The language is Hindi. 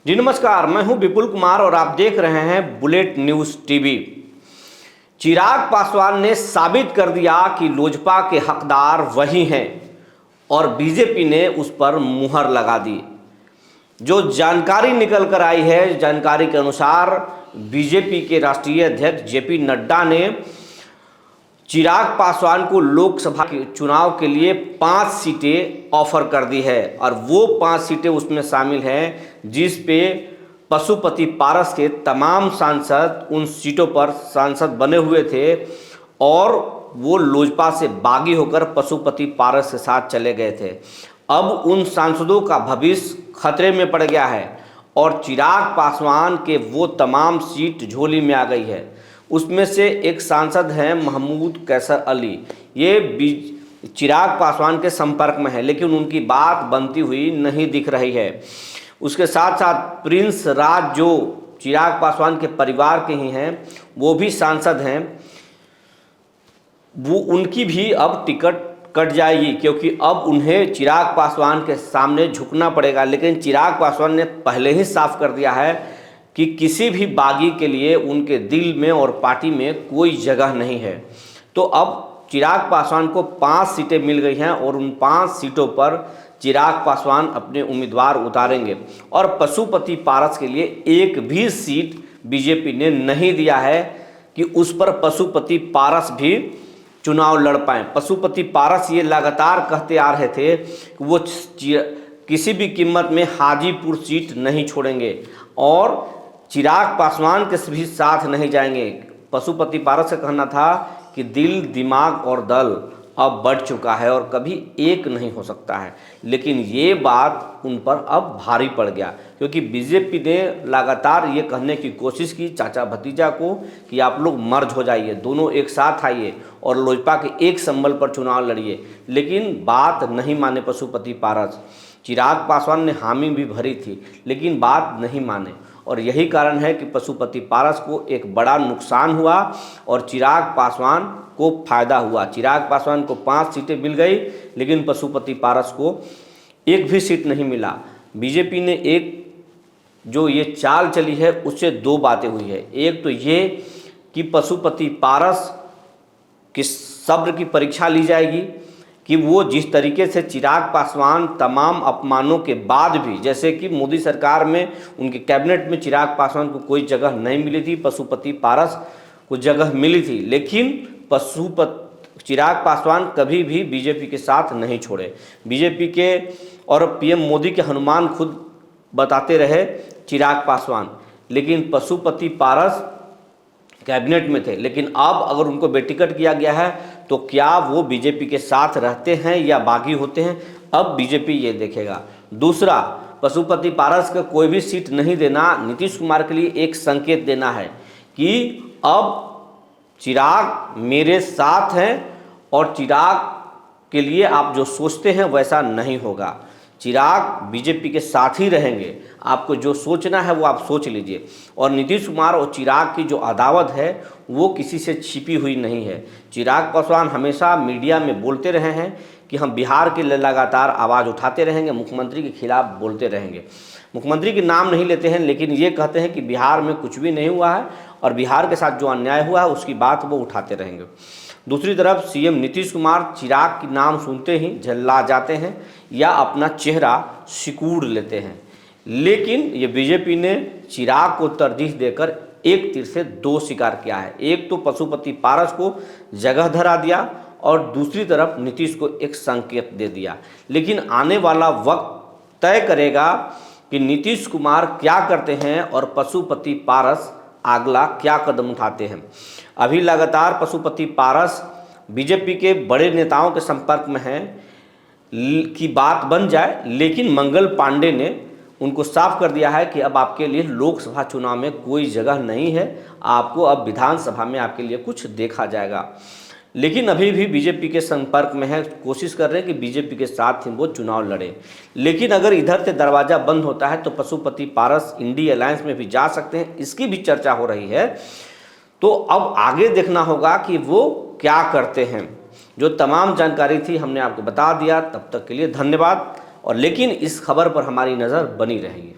जी नमस्कार, मैं हूं विपुल कुमार और आप देख रहे हैं bullet news TV. Chirag Paswan ने साबित कर दिया कि लोजपा के हकदार वही हैं और बीजेपी ने उस पर मुहर लगा दी। जो जानकारी निकल कर आई है, जानकारी के अनुसार बीजेपी के राष्ट्रीय अध्यक्ष जेपी नड्डा ने चिराग पासवान को लोकसभा के चुनाव के लिए 5 सीटें ऑफर कर दी है और वो 5 सीटें उसमें शामिल हैं जिस पे पशुपति पारस के तमाम सांसद उन सीटों पर सांसद बने हुए थे और वो लोजपा से बागी होकर पशुपति पारस के साथ चले गए थे। अब उन सांसदों का भविष्य खतरे में पड़ गया है और चिराग पासवान के वो तमाम सीट झोली में आ गई है। उसमें से एक सांसद हैं महमूद कैसर अली, ये चिराग पासवान के संपर्क में है लेकिन उनकी बात बनती हुई नहीं दिख रही है। उसके साथ साथ प्रिंस राज जो चिराग पासवान के परिवार के ही हैं वो भी सांसद हैं, वो उनकी भी अब टिकट कट जाएगी क्योंकि अब उन्हें चिराग पासवान के सामने झुकना पड़ेगा। लेकिन चिराग पासवान ने पहले ही साफ कर दिया है कि किसी भी बागी के लिए उनके दिल में और पार्टी में कोई जगह नहीं है। तो अब चिराग पासवान को 5 सीटें मिल गई हैं और उन 5 सीटों पर चिराग पासवान अपने उम्मीदवार उतारेंगे और पशुपति पारस के लिए एक भी सीट बीजेपी ने नहीं दिया है कि उस पर पशुपति पारस भी चुनाव लड़ पाएँ। पशुपति पारस ये लगातार कहते आ रहे थे कि वो किसी भी कीमत में हाजीपुर सीट नहीं छोड़ेंगे और चिराग पासवान के भी साथ नहीं जाएंगे। पशुपति पारस का कहना था कि दिल, दिमाग और दल अब बढ़ चुका है और कभी एक नहीं हो सकता है। लेकिन ये बात उन पर अब भारी पड़ गया क्योंकि बीजेपी ने लगातार ये कहने की कोशिश की चाचा भतीजा को कि आप लोग मर्ज हो जाइए, दोनों एक साथ आइए और लोजपा के एक संबल पर चुनाव लड़िए। लेकिन बात नहीं माने पशुपति पारस। चिराग पासवान ने हामी भी भरी थी लेकिन बात नहीं माने और यही कारण है कि पशुपति पारस को एक बड़ा नुकसान हुआ और चिराग पासवान को फायदा हुआ। चिराग पासवान को 5 सीटें मिल गई लेकिन पशुपति पारस को एक भी सीट नहीं मिला। बीजेपी ने एक जो ये चाल चली है उससे 2 बातें हुई है। एक तो ये कि पशुपति पारस की सब्र की परीक्षा ली जाएगी कि वो जिस तरीके से चिराग पासवान तमाम अपमानों के बाद भी, जैसे कि मोदी सरकार में उनके कैबिनेट में चिराग पासवान को कोई जगह नहीं मिली थी, पशुपति पारस को जगह मिली थी, लेकिन चिराग पासवान कभी भी बीजेपी के साथ नहीं छोड़े। बीजेपी के और पीएम मोदी के हनुमान खुद बताते रहे चिराग पासवान, लेकिन पशुपति पारस कैबिनेट में थे। लेकिन अब अगर उनको बेटिकट किया गया है तो क्या वो बीजेपी के साथ रहते हैं या बागी होते हैं, अब बीजेपी ये देखेगा। दूसरा, पशुपति पारस का कोई भी सीट नहीं देना नीतीश कुमार के लिए एक संकेत देना है कि अब चिराग मेरे साथ हैं और चिराग के लिए आप जो सोचते हैं वैसा नहीं होगा। चिराग बीजेपी के साथ ही रहेंगे, आपको जो सोचना है वो आप सोच लीजिए। और नीतीश कुमार और चिराग की जो अदावत है वो किसी से छिपी हुई नहीं है। चिराग पासवान हमेशा मीडिया में बोलते रहे हैं कि हम बिहार के लिए लगातार आवाज़ उठाते रहेंगे, मुख्यमंत्री के खिलाफ बोलते रहेंगे। मुख्यमंत्री के नाम नहीं लेते हैं लेकिन ये कहते हैं कि बिहार में कुछ भी नहीं हुआ है और बिहार के साथ जो अन्याय हुआ है उसकी बात वो उठाते रहेंगे। दूसरी तरफ सीएम नीतीश कुमार चिराग के नाम सुनते ही झल्ला जाते हैं या अपना चेहरा सिकुड़ लेते हैं। लेकिन ये बीजेपी ने चिराग को तरजीह देकर एक तीर से 2 शिकार किया है। एक तो पशुपति पारस को जगह धरा दिया और दूसरी तरफ नीतीश को एक संकेत दे दिया। लेकिन आने वाला वक्त तय करेगा कि नीतीश कुमार क्या करते हैं और पशुपति पारस अगला क्या कदम उठाते हैं। अभी लगातार पशुपति पारस बीजेपी के बड़े नेताओं के संपर्क में हैं की बात बन जाए, लेकिन मंगल पांडे ने उनको साफ कर दिया है कि अब आपके लिए लोकसभा चुनाव में कोई जगह नहीं है, आपको अब विधानसभा में आपके लिए कुछ देखा जाएगा। लेकिन अभी भी बीजेपी के संपर्क में है, कोशिश कर रहे हैं कि बीजेपी के साथ ही वो चुनाव लड़े। लेकिन अगर इधर से दरवाज़ा बंद होता है तो पशुपति पारस इंडी अलायंस में भी जा सकते हैं, इसकी भी चर्चा हो रही है। तो अब आगे देखना होगा कि वो क्या करते हैं। जो तमाम जानकारी थी हमने आपको बता दिया। तब तक के लिए धन्यवाद। और लेकिन इस खबर पर हमारी नज़र बनी रहेगी।